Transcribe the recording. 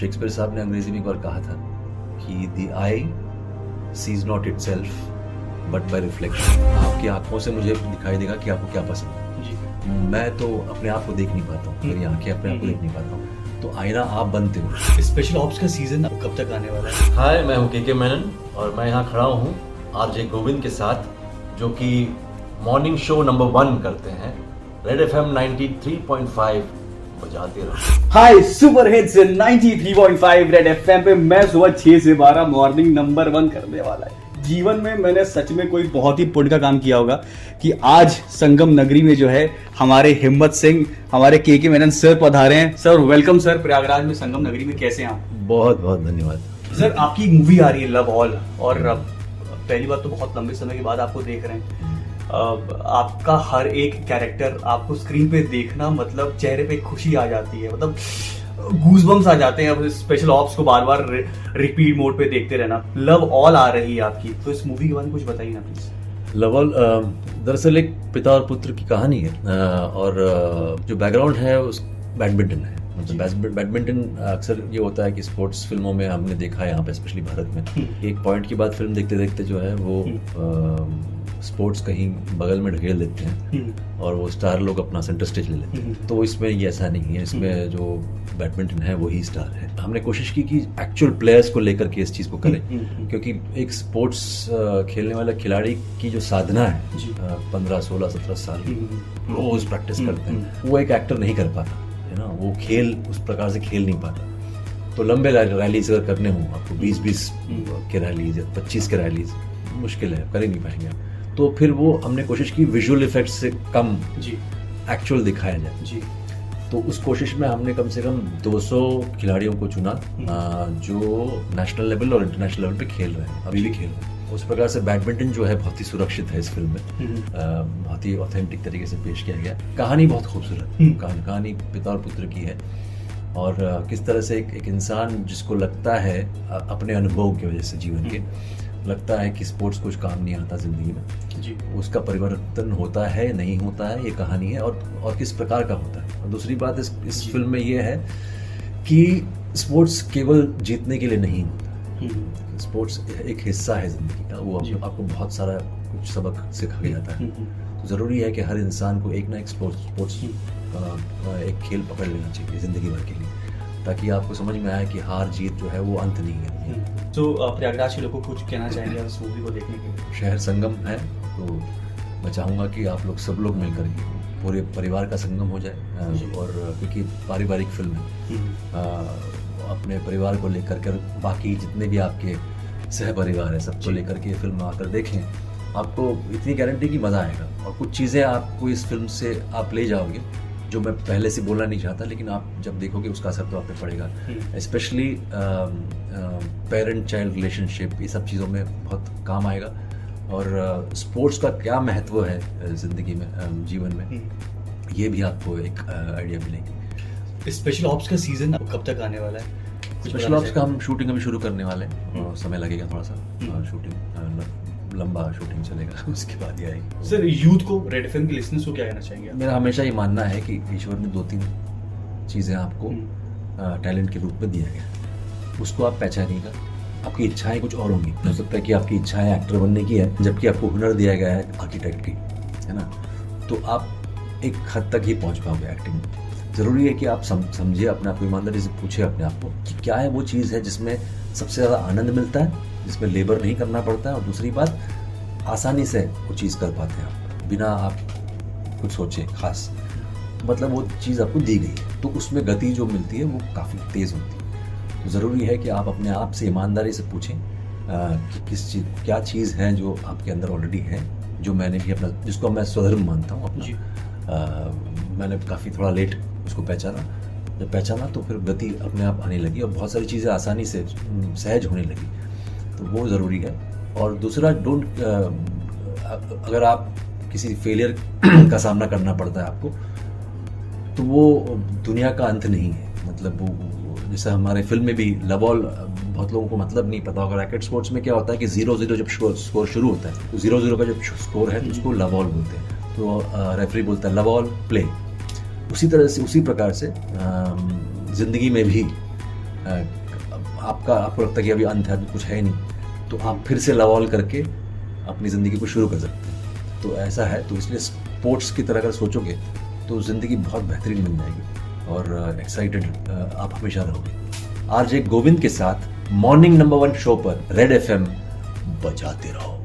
Shakespeare साहब ने अंग्रेजी में एक बार कहा था कि the eye sees not itself but by reflection. आपकी आंखों से मुझे दिखाई देगा कि आपको क्या पसंद है। जी। मैं तो अपने आप को देख नहीं पाता हूँ, मेरी आंखें अपने आप को देख नहीं पाता हूँ, तो आईना आप बनते हो। स्पेशल ऑप्स का सीजन कब तक आने वाला है? हाय, मैं हूं के मेनन और मैं यहाँ खड़ा हूँ आरजे गोविंद के साथ, जो कि मॉर्निंग शो नंबर 1 करते हैं। रेड एफएम 93.5 बजाते रहो। हाय, सुपर हिट्स 93.5 रेड एफएम पे मैं सुबह 6 से 12 मॉर्निंग नंबर 1 करने वाला है। जीवन में मैंने सच में कोई बहुत ही पुण्य का काम किया होगा कि आज संगम नगरी में जो है हमारे हिम्मत सिंह, हमारे के मेनन सर पधारे हैं। सर वेलकम सर, प्रयागराज में संगम नगरी में कैसे हैं आप? बहुत बहुत धन्यवाद सर, आपकी एक मूवी आ रही है लव ऑल, और पहली बार तो बहुत लंबे समय के बाद आपको देख रहे हैं। आपका हर एक कैरेक्टर आपको स्क्रीन पे देखना मतलब चेहरे पे खुशी आ जाती है, मतलब गूज़बम्स आ जाते हैं। स्पेशल ऑप्स को बार बार रिपीट मोड पे देखते रहना। लव ऑल आ रही है आपकी, तो इस मूवी के बारे में कुछ बताइए ना प्लीज। लव ऑल दरअसल एक पिता और पुत्र की कहानी है, और जो बैकग्राउंड है उस बैडमिंटन है। मतलब बैडमिंटन अक्सर ये होता है कि स्पोर्ट्स फिल्मों में हमने देखा है यहाँ पे, स्पेशली भारत में, एक पॉइंट के बाद फिल्म देखते देखते जो है वो स्पोर्ट्स कहीं बगल में ढकेल देते हैं और वो स्टार लोग अपना सेंटर स्टेज ले लेते हैं। तो इसमें ये ऐसा नहीं है, इसमें जो बैडमिंटन है वही स्टार है। हमने कोशिश की कि एक्चुअल प्लेयर्स को लेकर के इस चीज़ को करें, क्योंकि एक स्पोर्ट्स खेलने वाला खिलाड़ी की जो साधना है 15, 16, 17 साल रोज प्रैक्टिस करते हैं, वो एक एक्टर नहीं कर पाता है ना। वो खेल उस प्रकार से खेल नहीं पाता। तो लंबे रैलीज अगर करने हो आपको 20-20 के रैलीज या 25 के रैलीज मुश्किल है, कर ही नहीं पाएंगे। तो फिर वो हमने कोशिश की विजुअल इफेक्ट्स से कम एक्चुअल दिखाया जाए जी। तो उस कोशिश में हमने कम से कम 200 खिलाड़ियों को चुना जो नेशनल लेवल और इंटरनेशनल लेवल पे खेल रहे हैं, अभी भी खेल रहे हैं। उस प्रकार से बैडमिंटन जो है बहुत ही सुरक्षित है इस फिल्म में, बहुत ही ऑथेंटिक तरीके से पेश किया गया। कहानी बहुत खूबसूरत कहानी पिता और पुत्र की है, और किस तरह से एक इंसान जिसको लगता है अपने अनुभव की वजह से जीवन के लगता है कि स्पोर्ट्स कुछ काम नहीं आता ज़िंदगी में जी, उसका परिवर्तन होता है नहीं होता है, ये कहानी है, और किस प्रकार का होता है। और दूसरी बात इस फिल्म में ये है कि स्पोर्ट्स केवल जीतने के लिए नहीं होता, स्पोर्ट्स एक हिस्सा है ज़िंदगी का। वो आपको बहुत सारा कुछ सबक सिखा जाता है। तो ज़रूरी है कि हर इंसान को एक ना एक स्पोर्ट्स एक खेल पकड़ लेना चाहिए ज़िंदगी भर के लिए, ताकि आपको समझ में आए कि हार जीत जो है वो अंत नहीं है। तो प्रयागराज के लोगों को कुछ कहना चाहेंगे इस मूवी को देखने के लिए? शहर संगम है, तो मैं चाहूँगा कि आप लोग सब लोग मिलकर के पूरे परिवार का संगम हो जाए, और क्योंकि पारिवारिक फिल्म है, अपने परिवार को लेकर कर बाकी जितने भी आपके सह परिवार है सबको लेकर के फिल्म आकर देखें। आपको इतनी गारंटी कि मज़ा आएगा, और कुछ चीज़ें आपको इस फिल्म से आप ले जाओगे जो मैं पहले से बोलना नहीं चाहता, लेकिन आप जब देखोगे उसका असर तो आप पे पड़ेगा। स्पेशली पेरेंट चाइल्ड रिलेशनशिप, ये सब चीज़ों में बहुत काम आएगा, और स्पोर्ट्स का क्या महत्व है ज़िंदगी में, जीवन में, ये भी आपको एक आइडिया मिलेगी। स्पेशल ऑप्स का सीज़न कब तक आने वाला है? स्पेशल ऑप्स का हम शूटिंग अभी शुरू करने वाले हैं, समय लगेगा थोड़ा सा, शूटिंग लंबा शूटिंग चलेगा, उसके बाद ही आएगी। सर, यूथ को, रेड एफएम के लिसनर्स को क्या कहना चाहेंगे? मेरा हमेशा ये मानना है कि ईश्वर ने 2-3 चीज़ें आपको टैलेंट के रूप में दिया गया, उसको आप पहचानिएगा। आपकी इच्छाएं कुछ और होंगी, हो सकता है कि आपकी इच्छाएं एक्टर बनने की है, जबकि आपको हुनर दिया गया है आर्किटेक्ट की, है ना। तो आप एक हद तक ही पहुंच पाओगे एक्टिंग में। ज़रूरी है कि आप समझिए अपने आप को, ईमानदारी से पूछे अपने आप को कि क्या है वो चीज़ है जिसमें सबसे ज़्यादा आनंद मिलता है, जिसमें लेबर नहीं करना पड़ता है, और दूसरी बात आसानी से वो चीज़ कर पाते हैं आप बिना आप कुछ सोचे खास, मतलब वो चीज़ आपको दी गई है, तो उसमें गति जो मिलती है वो काफ़ी तेज़ होती है। तो ज़रूरी है कि आप अपने आप से ईमानदारी से पूछें कि क्या चीज़ है जो आपके अंदर ऑलरेडी है, जो मैंने भी अपना, जिसको मैं स्वधर्म मानता हूँ अपना, मैंने काफ़ी थोड़ा लेट उसको पहचाना। जब पहचाना तो फिर गति अपने आप आने लगी, और बहुत सारी चीज़ें आसानी से सहज होने लगी, तो वो ज़रूरी है। और दूसरा, अगर आप किसी फेलियर का सामना करना पड़ता है आपको, तो वो दुनिया का अंत नहीं है। मतलब वो जैसे हमारे फिल्म में भी लव ऑल, बहुत लोगों को मतलब नहीं पता होगा, रैकेट स्पोर्ट्स में क्या होता है कि 0-0 जब स्कोर शुरू होता है, तो 0-0 का जब स्कोर है तो उसको लव ऑल बोलते हैं। तो रेफरी बोलता है लव ऑल प्ले। उसी तरह से, उसी प्रकार से ज़िंदगी में भी आपको लगता है कि अभी अंत है, अभी कुछ है ही नहीं, तो आप फिर से लव ऑल करके अपनी ज़िंदगी को शुरू कर सकते हैं। तो ऐसा है, तो इसलिए स्पोर्ट्स की तरह अगर सोचोगे तो ज़िंदगी बहुत बेहतरीन बन जाएगी और एक्साइटेड आप हमेशा रहोगे। आरजे गोविंद के साथ मॉर्निंग नंबर 1 शो पर रेड एफएम बजाते रहो।